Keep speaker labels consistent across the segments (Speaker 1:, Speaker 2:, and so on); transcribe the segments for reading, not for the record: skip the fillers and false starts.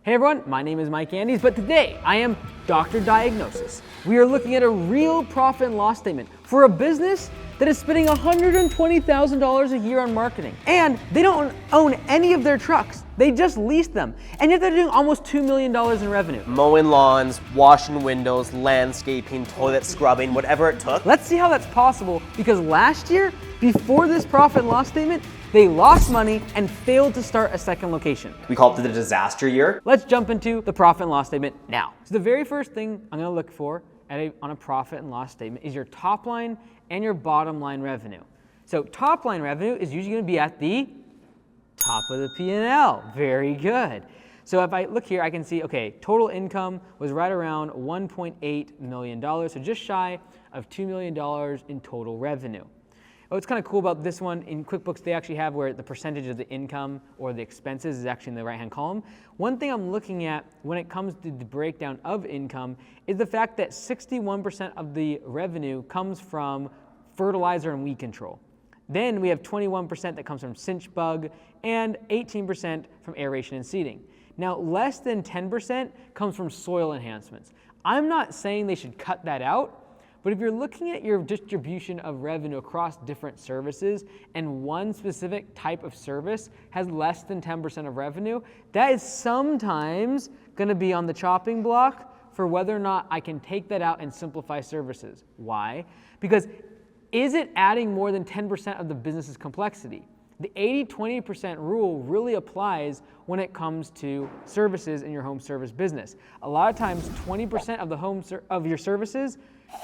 Speaker 1: Hey everyone, my name is Mike Andes, but today I am Dr. Diagnosis. We are looking at a real profit and loss statement for a business that is spending $120,000 a year on marketing. And they don't own any of their trucks. They just lease them. And yet they're doing almost $2 million in revenue.
Speaker 2: Mowing lawns, washing windows, landscaping, toilet scrubbing, whatever it took.
Speaker 1: Let's see how that's possible, because last year, before this profit and loss statement, they lost money and failed to start a second location.
Speaker 2: We call it the disaster year.
Speaker 1: Let's jump into the profit and loss statement now. So the very first thing I'm gonna look for on a profit and loss statement is your top line and your bottom line revenue. So top line revenue is usually gonna be at the top of the P&L. Very good. So if I look here, I can see, okay, total income was right around $1.8 million, so just shy of $2 million in total revenue. What's kind of cool about this one, in QuickBooks, they actually have where the percentage of the income or the expenses is actually in the right-hand column. One thing I'm looking at when it comes to the breakdown of income is the fact that 61% of the revenue comes from fertilizer and weed control. Then we have 21% that comes from cinch bug and 18% from aeration and seeding. Now, less than 10% comes from soil enhancements. I'm not saying they should cut that out, but if you're looking at your distribution of revenue across different services and one specific type of service has less than 10% of revenue, that is sometimes gonna be on the chopping block for whether or not I can take that out and simplify services. Why? Because is it adding more than 10% of the business's complexity? The 80-20% rule really applies when it comes to services in your home service business. A lot of times, 20% of your services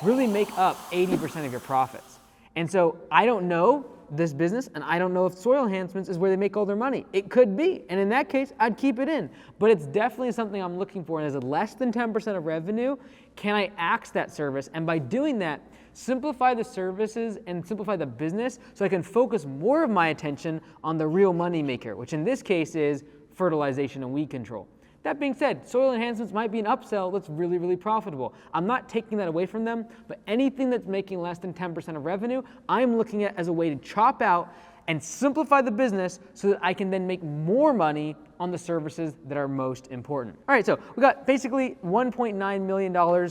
Speaker 1: really make up 80% of your profits. And so I don't know this business, and I don't know if soil enhancements is where they make all their money. It could be, and in that case, I'd keep it in. But it's definitely something I'm looking for, and is it less than 10% of revenue? Can I axe that service? And by doing that, simplify the services and simplify the business so I can focus more of my attention on the real money maker, which in this case is fertilization and weed control. That being said, soil enhancements might be an upsell that's really, really profitable. I'm not taking that away from them, but anything that's making less than 10% of revenue, I'm looking at as a way to chop out and simplify the business so that I can then make more money on the services that are most important. All right, so we got basically $1.9 million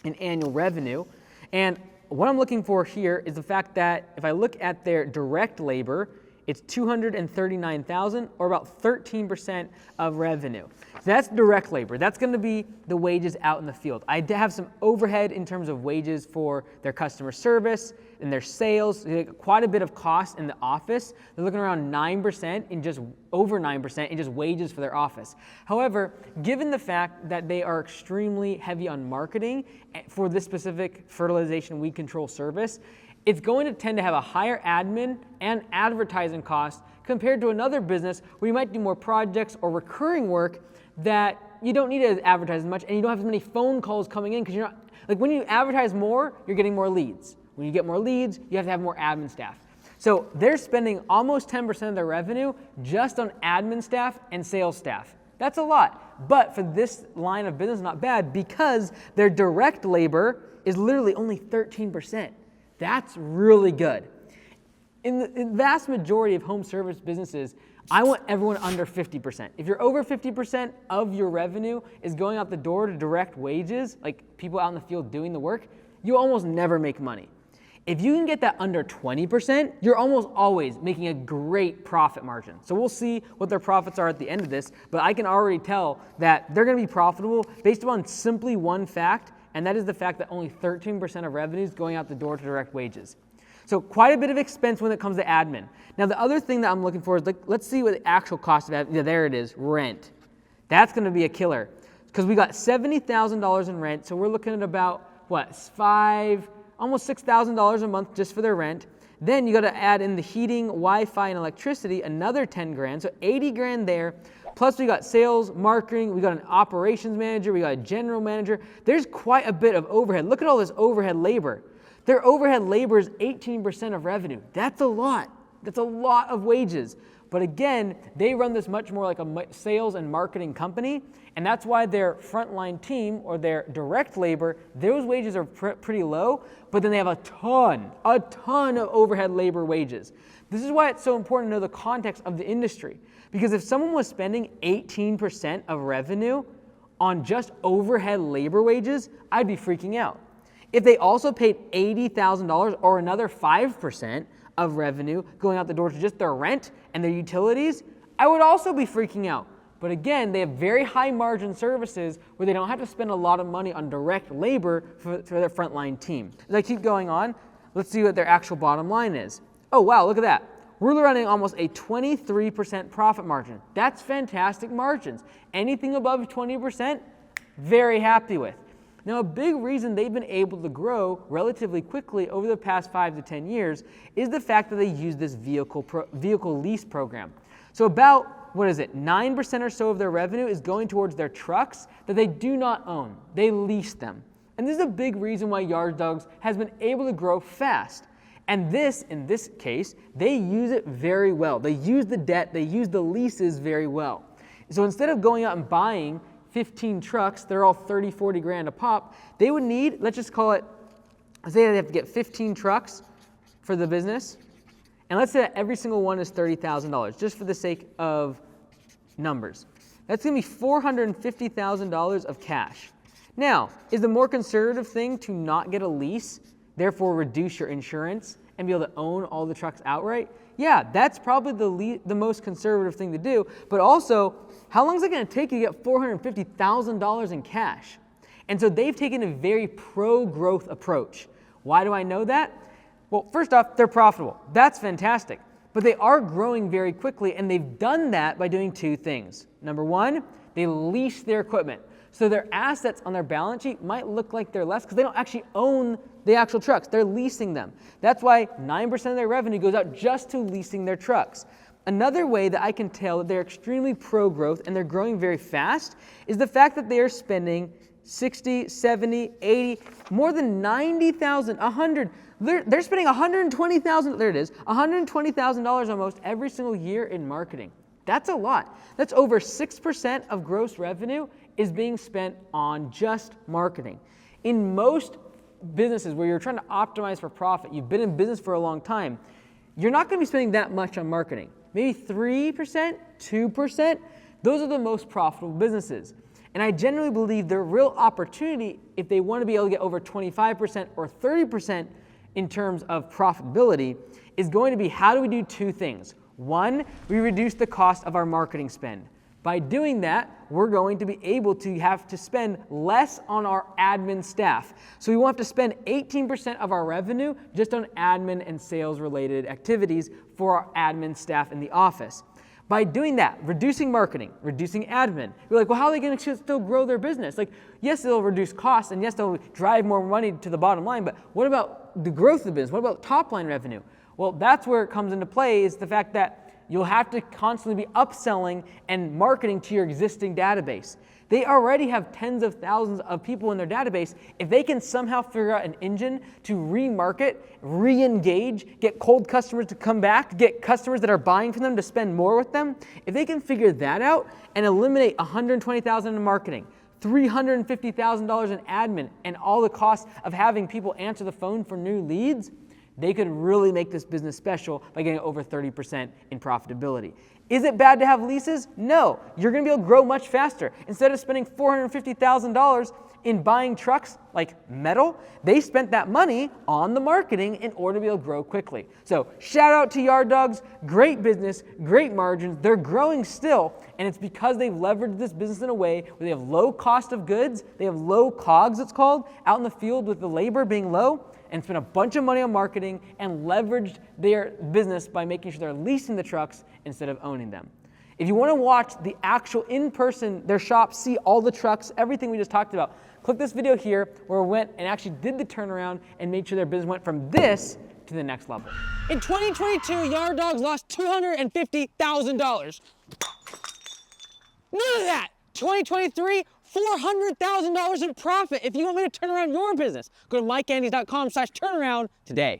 Speaker 1: in annual revenue. And what I'm looking for here is the fact that if I look at their direct labor, it's $239,000, or about 13% of revenue. So that's direct labor. That's going to be the wages out in the field. I have some overhead in terms of wages for their customer service and their sales. Quite a bit of cost in the office. They're looking around 9% in just over 9% in just wages for their office. However, given the fact that they are extremely heavy on marketing for this specific fertilization weed control service, it's going to tend to have a higher admin and advertising cost compared to another business where you might do more projects or recurring work that you don't need to advertise as much, and you don't have as many phone calls coming in because you're not, like when you advertise more, you're getting more leads. When you get more leads, you have to have more admin staff. So they're spending almost 10% of their revenue just on admin staff and sales staff. That's a lot, but for this line of business, not bad, because their direct labor is literally only 13%. That's really good. In the vast majority of home service businesses, I want everyone under 50%. If you're over 50% of your revenue is going out the door to direct wages, like people out in the field doing the work, you almost never make money. If you can get that under 20%, you're almost always making a great profit margin. So we'll see what their profits are at the end of this, but I can already tell that they're gonna be profitable based upon simply one fact, and that is the fact that only 13% of revenue is going out the door to direct wages. So quite a bit of expense when it comes to admin. Now the other thing that I'm looking for is, let's see what the actual cost of admin, yeah, there it is, rent. That's gonna be a killer. Because we got $70,000 in rent, so we're looking at about, almost $6,000 a month just for their rent. Then you gotta add in the heating, Wi-Fi, and electricity, another 10 grand, so 80 grand there. Plus we got sales, marketing, we got an operations manager, we got a general manager. There's quite a bit of overhead. Look at all this overhead labor. Their overhead labor is 18% of revenue. That's a lot. That's a lot of wages. But again, they run this much more like a sales and marketing company, and that's why their frontline team or their direct labor, those wages are pretty low, but then they have a ton of overhead labor wages. This is why it's so important to know the context of the industry, Because if someone was spending 18% of revenue on just overhead labor wages, I'd be freaking out. If they also paid $80,000 or another 5% of revenue going out the door to just their rent and their utilities, I would also be freaking out. But again, they have very high margin services where they don't have to spend a lot of money on direct labor for their frontline team. As I keep going on, let's see what their actual bottom line is. Oh wow, look at that. We're running almost a 23% profit margin. That's fantastic margins. Anything above 20%, very happy with. Now, a big reason they've been able to grow relatively quickly over the past 5 to 10 years is the fact that they use this vehicle lease program. So about 9% or so of their revenue is going towards their trucks that they do not own. They lease them. And this is a big reason why Yard Dogs has been able to grow fast. And this, in this case, they use it very well. They use the debt, they use the leases very well. So instead of going out and buying 15 trucks, they're all 30, 40 grand a pop, they would need, let's just call it, let's say they have to get 15 trucks for the business. And let's say that every single one is $30,000, just for the sake of numbers. That's going to be $450,000 of cash. Now, is the more conservative thing to not get a lease, therefore reduce your insurance, and be able to own all the trucks outright? Yeah, that's probably the most conservative thing to do. But also, how long is it going to take you to get $450,000 in cash? And so they've taken a very pro-growth approach. Why do I know that? Well, first off, they're profitable. That's fantastic. But they are growing very quickly, and they've done that by doing two things. Number one, they lease their equipment. So their assets on their balance sheet might look like they're less because they don't actually own the actual trucks. They're leasing them. That's why 9% of their revenue goes out just to leasing their trucks. Another way that I can tell that they're extremely pro-growth and they're growing very fast is the fact that they are spending 60, 70, 80, more than 90,000, 100. They're spending $120,000, there it is, $120,000 almost every single year in marketing. That's a lot. That's over 6% of gross revenue is being spent on just marketing. In most businesses where you're trying to optimize for profit, you've been in business for a long time, you're not going to be spending that much on marketing. Maybe 3%, 2%, those are the most profitable businesses. And I generally believe the real opportunity, if they want to be able to get over 25% or 30% in terms of profitability, is going to be how do we do two things. One, we reduce the cost of our marketing spend. By doing that, we're going to be able to have to spend less on our admin staff. So we won't have to spend 18% of our revenue just on admin and sales related activities for our admin staff in the office. By doing that, reducing marketing, reducing admin, you're like, well, how are they going to still grow their business? Like, yes, they'll reduce costs, and yes, they'll drive more money to the bottom line, but what about the growth of the business? What about top line revenue? Well, that's where it comes into play, is the fact that you'll have to constantly be upselling and marketing to your existing database. They already have tens of thousands of people in their database. If they can somehow figure out an engine to remarket, re-engage, get cold customers to come back, get customers that are buying from them to spend more with them, if they can figure that out and eliminate $120,000 in marketing, $350,000 in admin, and all the costs of having people answer the phone for new leads, they could really make this business special by getting over 30% in profitability. Is it bad to have leases? No. You're going to be able to grow much faster. Instead of spending $450,000 in buying trucks like metal, they spent that money on the marketing in order to be able to grow quickly. So shout out to Yard Dogs. Great business, great margins. They're growing still, and it's because they've leveraged this business in a way where they have low cost of goods, they have low COGS, it's called, out in the field with the labor being low, and spent a bunch of money on marketing and leveraged their business by making sure they're leasing the trucks instead of owning them. If you want to watch the actual in-person, their shop, see all the trucks, everything we just talked about, click this video here where we went and actually did the turnaround and made sure their business went from this to the next level. In 2022, Yard Dogs lost $250,000. None of that. 2023, $400,000 in profit. If you want me to turn around your business, go to mikeandys.com/turnaround today.